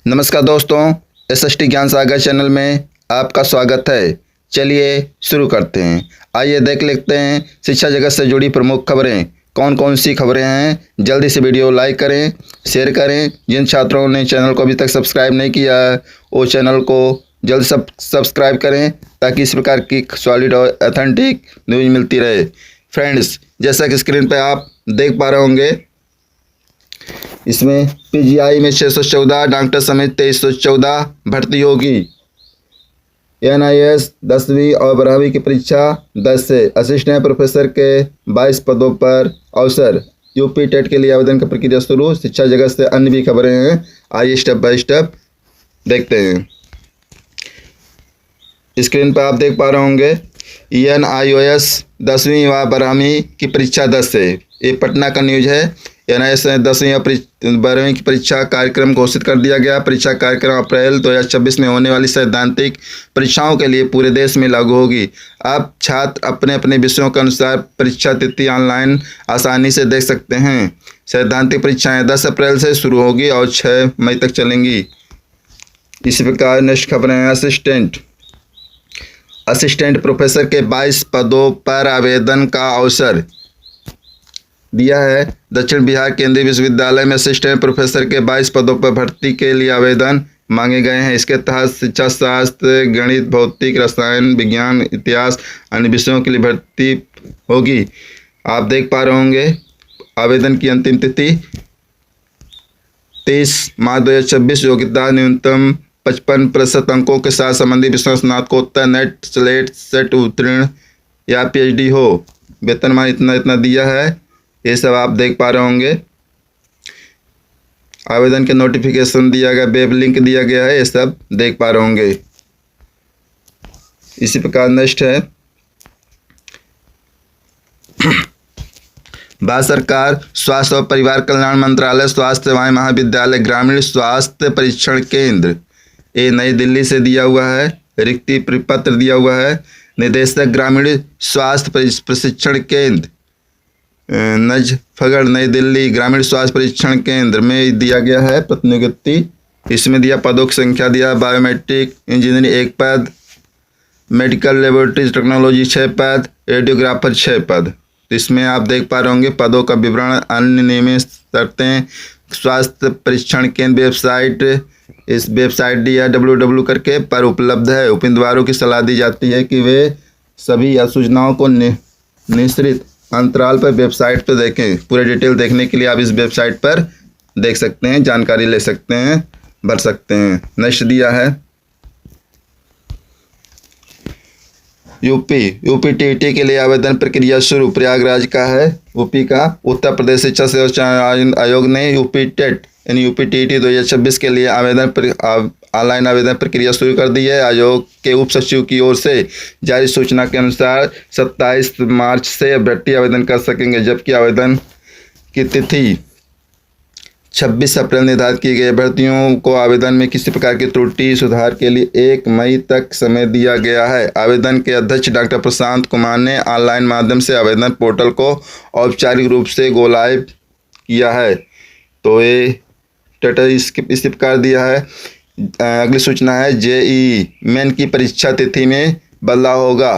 नमस्कार दोस्तों, एसएसटी ज्ञान सागर चैनल में आपका स्वागत है। चलिए शुरू करते हैं। आइए देख लेते हैं शिक्षा जगत से जुड़ी प्रमुख खबरें कौन कौन सी खबरें हैं। जल्दी से वीडियो लाइक करें, शेयर करें। जिन छात्रों ने चैनल को अभी तक सब्सक्राइब नहीं किया है वो चैनल को जल्द सब्सक्राइब करें ताकि इस प्रकार की सॉलिड और ऑथेंटिक न्यूज मिलती रहे। फ्रेंड्स, जैसा कि स्क्रीन पर आप देख पा रहे होंगे, इसमें पीजीआई में 614, डॉक्टर समेत 2314 भर्ती होगी। एनआईएस 10वीं और 12वीं की परीक्षा 10 से, असिस्टेंट प्रोफेसर के 22 पदों पर अवसर। यूपी टेट के लिए आवेदन की प्रक्रिया शुरू। शिक्षा जगत से अन्य भी खबरें हैं, आइए स्टेप बाय स्टेप देखते हैं। स्क्रीन पर आप देख पा रहे होंगे एनआईओएस 10वीं व 12वीं की परीक्षा 10 से, ये पटना का न्यूज है। एनआईएस ने 10वीं और 12वीं की परीक्षा कार्यक्रम घोषित कर दिया गया। परीक्षा कार्यक्रम अप्रैल 2026 में होने वाली सैद्धांतिक परीक्षाओं के लिए पूरे देश में लागू होगी। अब छात्र अपने अपने विषयों के अनुसार परीक्षा तिथि ऑनलाइन आसानी से देख सकते हैं। सैद्धांतिक परीक्षाएं 10 अप्रैल से शुरू होगी और 6 मई तक चलेंगी। इसी प्रकार नेक्स्ट खबरें हैं। असिस्टेंट प्रोफेसर के 22 पदों पर आवेदन का अवसर दिया है। दक्षिण बिहार केंद्रीय विश्वविद्यालय में असिस्टेंट प्रोफेसर के 22 पदों पर भर्ती के लिए आवेदन मांगे गए हैं। इसके तहत शिक्षा शास्त्र, गणित, भौतिक, रसायन विज्ञान, इतिहास, अन्य विषयों के लिए भर्ती होगी। आप देख पा रहे होंगे आवेदन की अंतिम तिथि 30 मार्च 2026। योग्यता न्यूनतम 55% अंकों के साथ संबंधित विषयों स्नातकोत्तर, नेट, स्लेट, सेट उत्तीर्ण या पीएचडी हो। वेतनमान इतना दिया है। ये सब आप देख पा रहे होंगे। आवेदन के नोटिफिकेशन दिया गया, वेब लिंक दिया गया है, ये सब देख पा रहे होंगे। इसी प्रकार नेक्स्ट है भारत सरकार स्वास्थ्य और परिवार कल्याण मंत्रालय, स्वास्थ्य सेवाएं महाविद्यालय, ग्रामीण स्वास्थ्य परीक्षण केंद्र, ये नई दिल्ली से दिया हुआ है। रिक्ति पत्र दिया हुआ है। निदेशक ग्रामीण स्वास्थ्य प्रशिक्षण केंद्र नजफगढ़, नई दिल्ली, ग्रामीण स्वास्थ्य परीक्षण केंद्र में दिया गया है प्रतिनियुक्ति। इसमें दिया पदों की संख्या दिया, बायोमेट्रिक इंजीनियरिंग 1 पद, मेडिकल लेबोरेटरी टेक्नोलॉजी 6 पद, रेडियोग्राफर 6 पद। इसमें आप देख पा रहे होंगे पदों का विवरण, अन्य नियमित शर्तें। स्वास्थ्य परीक्षण केंद्र वेबसाइट, इस वेबसाइट DRWW करके पर उपलब्ध है। उम्मीदवारों की सलाह दी जाती है कि वे सभी सूचनाओं को निश्चित अंतराल पर वेबसाइट पर देखें। पूरे डिटेल देखने के लिए आप इस वेबसाइट पर देख सकते हैं, जानकारी ले सकते हैं, भर सकते हैं। नेक्स्ट दिया है यूपी टीईटी के लिए आवेदन प्रक्रिया शुरू। प्रयागराज का है यूपी का। उत्तर प्रदेश शिक्षा सेवा आयोग ने यूपी टेट यानी यूपी टीईटी 2026 के लिए ऑनलाइन आवेदन प्रक्रिया शुरू कर दी है। आयोग के उप सचिव की ओर से जारी सूचना के अनुसार 27 मार्च से अभ्यर्थी आवेदन कर सकेंगे, जबकि आवेदन की तिथि 26 अप्रैल निर्धारित की गई। अभ्यर्थियों को आवेदन में किसी प्रकार की त्रुटि सुधार के लिए 1 मई तक समय दिया गया है। आवेदन के अध्यक्ष डॉक्टर प्रशांत कुमार ने ऑनलाइन माध्यम से आवेदन पोर्टल को औपचारिक रूप से गो लाइव किया है। तो ये स्टेटस इस प्रकार दिया है। अगली सूचना है जेईई मेन की परीक्षा तिथि में बदलाव होगा,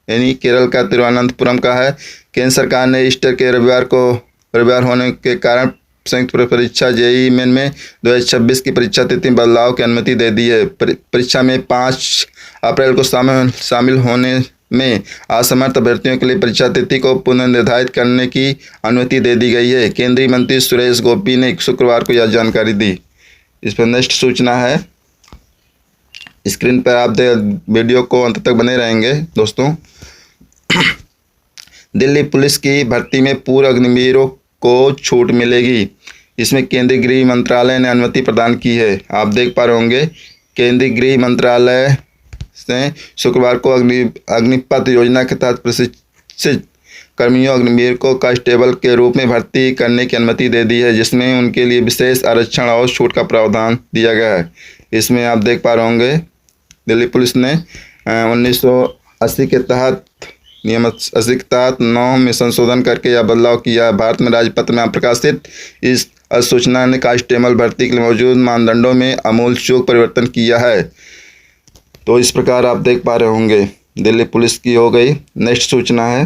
यानी केरल का तिरुवनंतपुरम का है। केंद्र सरकार ने ईस्टर के रविवार होने के कारण संयुक्त परीक्षा जेईई मेन में 2026 की परीक्षा तिथि बदलाव की अनुमति दे दी है। परीक्षा में 5 अप्रैल को शामिल होने में असमर्थ अभ्यर्थियों के लिए परीक्षा तिथि को पुनर्निर्धारित करने की अनुमति दे दी गई है। केंद्रीय मंत्री सुरेश गोपी ने शुक्रवार को यह जानकारी दी। इस पर नेक्स्ट सूचना है। स्क्रीन पर आप वीडियो को अंत तक बने रहेंगे दोस्तों। दिल्ली पुलिस की भर्ती में पूर्व अग्निवीरों को छूट मिलेगी। इसमें केंद्रीय गृह मंत्रालय ने अनुमति प्रदान की है। आप देख पा रहे होंगे केंद्रीय गृह मंत्रालय ने शुक्रवार को अग्निपथ योजना के तहत प्रशिक्षित कर्मियों अग्निवीर को कांस्टेबल के रूप में भर्ती करने की अनुमति दे दी है, जिसमें उनके लिए विशेष आरक्षण और छूट का प्रावधान दिया गया है। इसमें आप देख पा रहे होंगे दिल्ली पुलिस ने 1980 के तहत नियम 80 के तहत 9 में संशोधन करके यह बदलाव किया। भारत में राजपत्र में प्रकाशित इस अधिसूचना ने कांस्टेबल भर्ती के लिए मौजूद मानदंडों में आमूल-चूल परिवर्तन किया है। तो इस प्रकार आप देख पा रहे होंगे दिल्ली पुलिस की हो गई। नेक्स्ट सूचना है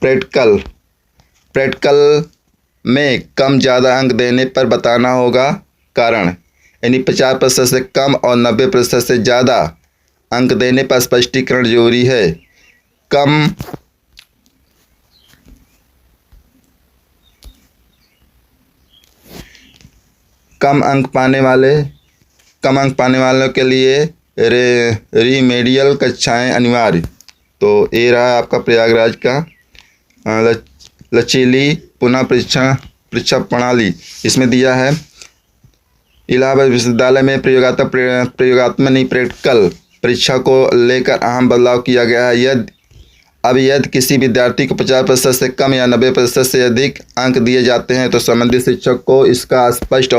प्रैक्टिकल में कम ज़्यादा अंक देने पर बताना होगा कारण, यानी 50% से कम और 90% से ज़्यादा अंक देने पर स्पष्टीकरण जरूरी है। कम अंक पाने वालों के लिए रीमेडियल कक्षाएं अनिवार्य। तो ये रहा आपका प्रयागराज का लचीली पुनः परीक्षा प्रणाली। इसमें दिया है इलाहाबाद विश्वविद्यालय में प्रैक्टिकल परीक्षा को लेकर अहम बदलाव किया गया है। यदि किसी विद्यार्थी को 50% से कम या 90% से अधिक अंक दिए जाते हैं तो संबंधित शिक्षक को इसका स्पष्ट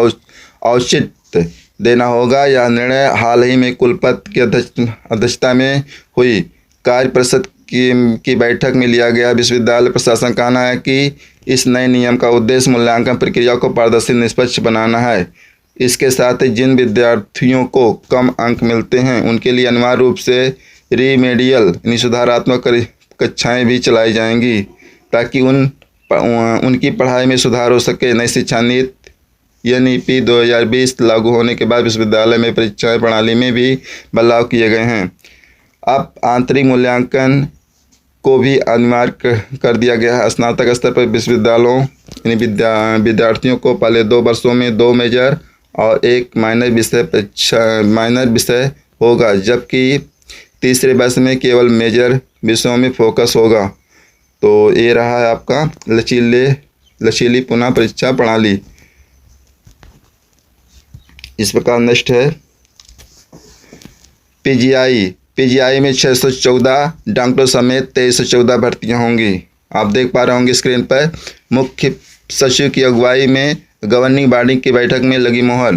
औचित्य देना होगा। यह निर्णय हाल ही में कुलपति की अध्यक्षता में हुई कार्य परिषद की बैठक में लिया गया। विश्वविद्यालय प्रशासन का कहना है कि इस नए नियम का उद्देश्य मूल्यांकन प्रक्रिया को पारदर्शी निष्पक्ष बनाना है। इसके साथ ही जिन विद्यार्थियों को कम अंक मिलते हैं उनके लिए अनिवार्य रूप से रीमेडियल यानी सुधारात्मक कक्षाएं भी चलाई जाएंगी ताकि उनकी पढ़ाई में सुधार हो सके। नई शिक्षा नीति NEP 2020 लागू होने के बाद विश्वविद्यालय में परीक्षा प्रणाली में भी बदलाव किए गए हैं। अब आंतरिक मूल्यांकन को भी अनिवार्य कर दिया गया है। स्नातक स्तर पर विश्वविद्यालयों यानी विद्यार्थियों को पहले 2 वर्षों में 2 मेजर और 1 माइनर विषय होगा, जबकि तीसरे वर्ष में केवल मेजर विषयों में फोकस होगा। तो ये रहा है आपका लचीली पुनः परीक्षा प्रणाली। इस प्रकार नेक्स्ट है PGI में 614 डॉक्टरों समेत 2314 भर्तियां होंगी। आप देख पा रहे होंगे स्क्रीन पर। मुख्य सचिव की अगुवाई में गवर्निंग बॉडी की बैठक में लगी मोहर।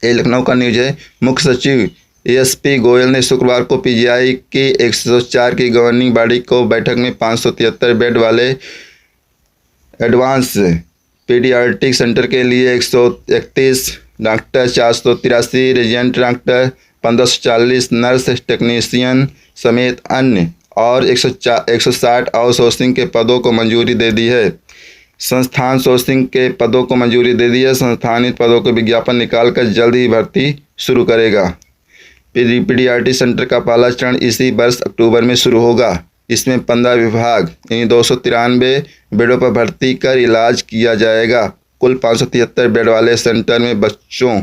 ये लखनऊ का न्यूज है। मुख्य सचिव ASP गोयल ने शुक्रवार को PGI की 104 की गवर्निंग बॉडी को बैठक में 573 बेड वाले एडवांस पीडियाट्रिक सेंटर के लिए 131 doctor, 483 resident doctor, 1540 nurse technician समेत अन्य और 160 आउटसोर्सिंग के पदों को मंजूरी दे दी है। संस्थान सोर्सिंग के पदों को मंजूरी दे दी है। संस्थानित पदों को विज्ञापन निकालकर जल्द ही भर्ती शुरू करेगा। पीडियाट्रिक सेंटर का पहला चरण इसी वर्ष अक्टूबर में शुरू होगा। इसमें 15 विभाग यानी 293 बेडों पर भर्ती कर इलाज किया जाएगा। कुल 573 बेड वाले सेंटर में बच्चों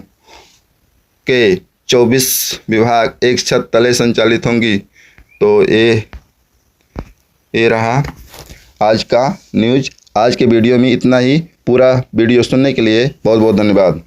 के 24 विभाग एक छत तले संचालित होंगी। तो ये रहा आज का न्यूज। आज के वीडियो में इतना ही। पूरा वीडियो सुनने के लिए बहुत बहुत धन्यवाद।